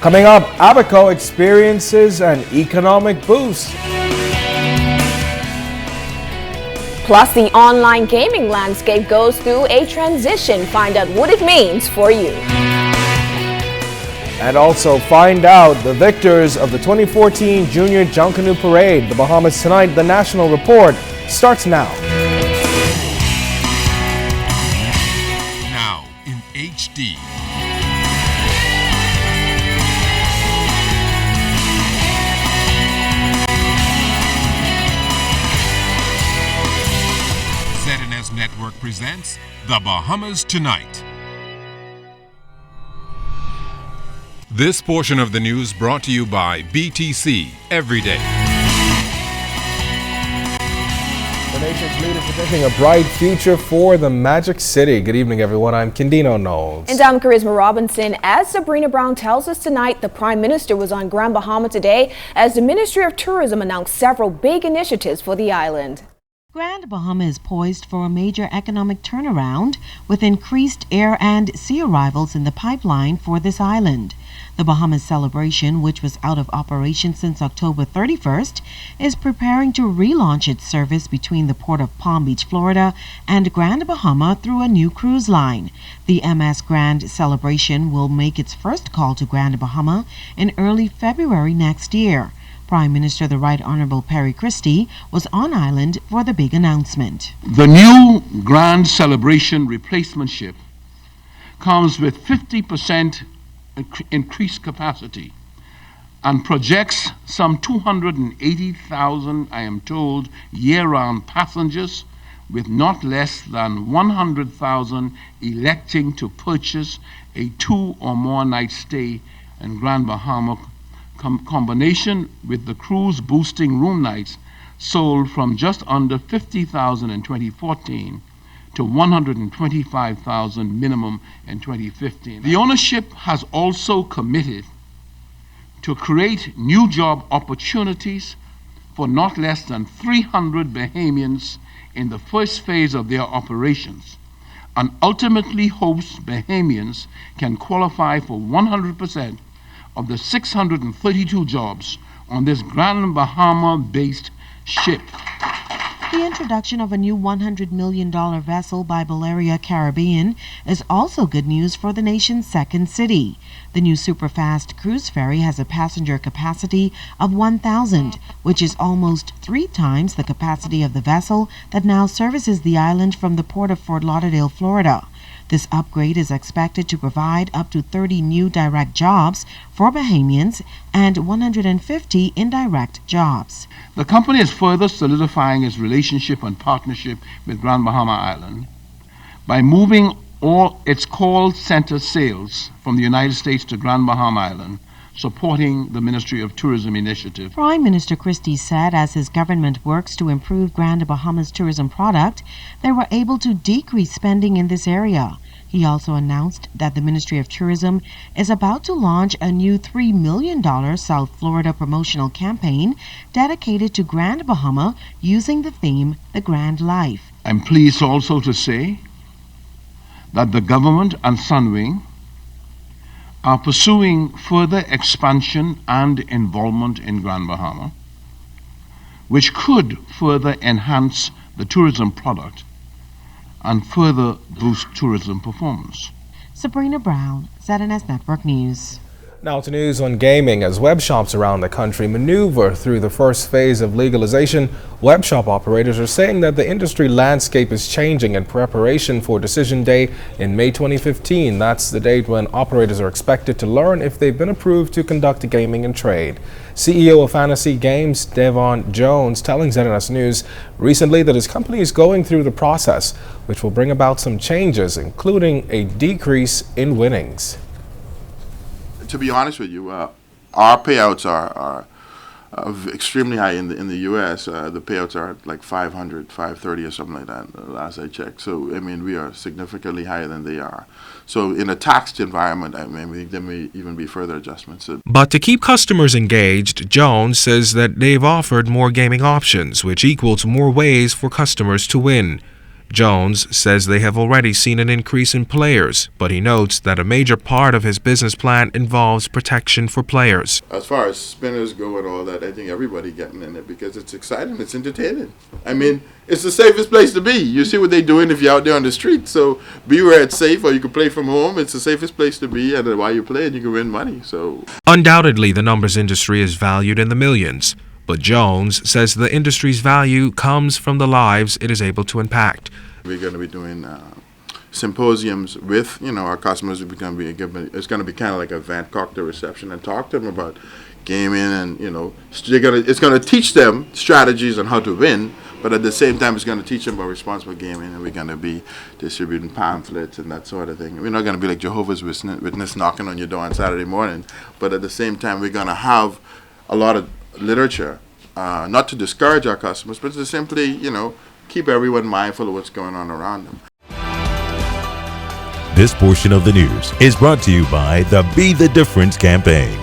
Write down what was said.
Coming up, Abaco experiences an economic boost. Plus, the online gaming landscape goes through a transition. Find out what it means for you. And also find out the victors of the 2014 Junior Junkanoo Parade. The Bahamas Tonight, the National Report, starts now. Now in HD. ZNS Network presents The Bahamas Tonight. This portion of the news brought to you by BTC Everyday. The nation's leader predicting a bright future for the Magic City. Good evening, everyone. I'm Kendino Knowles. And I'm Charisma Robinson. As Sabrina Brown tells us tonight, the Prime Minister was on Grand Bahama today as the Ministry of Tourism announced several big initiatives for the island. Grand Bahama is poised for a major economic turnaround with increased air and sea arrivals in the pipeline for this island. The Bahamas Celebration, which was out of operation since October 31st, is preparing to relaunch its service between the port of Palm Beach, Florida and Grand Bahama through a new cruise line. The MS Grand Celebration will make its first call to Grand Bahama in early February next year. Prime Minister the Right Honorable Perry Christie was on island for the big announcement. The new Grand Celebration replacement ship comes with 50% increased capacity and projects some 280,000, I am told, year-round passengers, with not less than 100,000 electing to purchase a 2 or more night stay in Grand Bahama. Combination with the cruise boosting room nights sold from just under 50,000 in 2014 to 125,000 minimum in 2015. The ownership has also committed to create new job opportunities for not less than 300 Bahamians in the first phase of their operations, and ultimately hopes Bahamians can qualify for 100% of the 632 jobs on this Grand Bahama-based ship. The introduction of a new $100 million vessel by Balearia Caribbean is also good news for the nation's second city. The new superfast cruise ferry has a passenger capacity of 1,000, which is almost 3 times the capacity of the vessel that now services the island from the port of Fort Lauderdale, Florida. This upgrade is expected to provide up to 30 new direct jobs for Bahamians and 150 indirect jobs. The company is further solidifying its relationship and partnership with Grand Bahama Island by moving all its call center sales from the United States to Grand Bahama Island, supporting the Ministry of Tourism initiative. Prime Minister Christie said as his government works to improve Grand Bahama's tourism product, they were able to decrease spending in this area. He also announced that the Ministry of Tourism is about to launch a new $3 million South Florida promotional campaign dedicated to Grand Bahama using the theme The Grand Life. I'm pleased also to say that the government and Sunwing are pursuing further expansion and involvement in Grand Bahama, which could further enhance the tourism product and further boost tourism performance. Sabrina Brown, ZNS Network News. Now to news on gaming. As web shops around the country maneuver through the first phase of legalization, web shop operators are saying that the industry landscape is changing in preparation for Decision Day in May 2015. That's the date when operators are expected to learn if they've been approved to conduct gaming and trade. CEO of Fantasy Games, Devon Jones, telling ZNS News recently that his company is going through the process, which will bring about some changes, including a decrease in winnings. To be honest with you, our payouts are extremely high in the U.S. The payouts are like 500, 530 or something like that, last I checked. So, I mean, we are significantly higher than they are. So in a taxed environment, I mean, there may even be further adjustments. But to keep customers engaged, Jones says that they've offered more gaming options, which equals more ways for customers to win. Jones says they have already seen an increase in players, but he notes that a major part of his business plan involves protection for players. As far as spinners go and all that, I think everybody getting in it because it's exciting, it's entertaining. I mean, it's the safest place to be. You see what they're doing if you're out there on the street. So be where it's safe, or you can play from home. It's the safest place to be, and while you're playing, you can win money. So undoubtedly, the numbers industry is valued in the millions. But Jones says the industry's value comes from the lives it is able to impact. We're going to be doing symposiums with, our customers. It's going to be kind of like a Van cocktail reception and talk to them about gaming, and it's going to teach them strategies on how to win. But at the same time, it's going to teach them about responsible gaming, and we're going to be distributing pamphlets and that sort of thing. We're not going to be like Jehovah's Witness knocking on your door on Saturday morning, but at the same time, we're going to have a lot of literature, not to discourage our customers, but to simply, keep everyone mindful of what's going on around them. This portion of the news is brought to you by the Be the Difference campaign.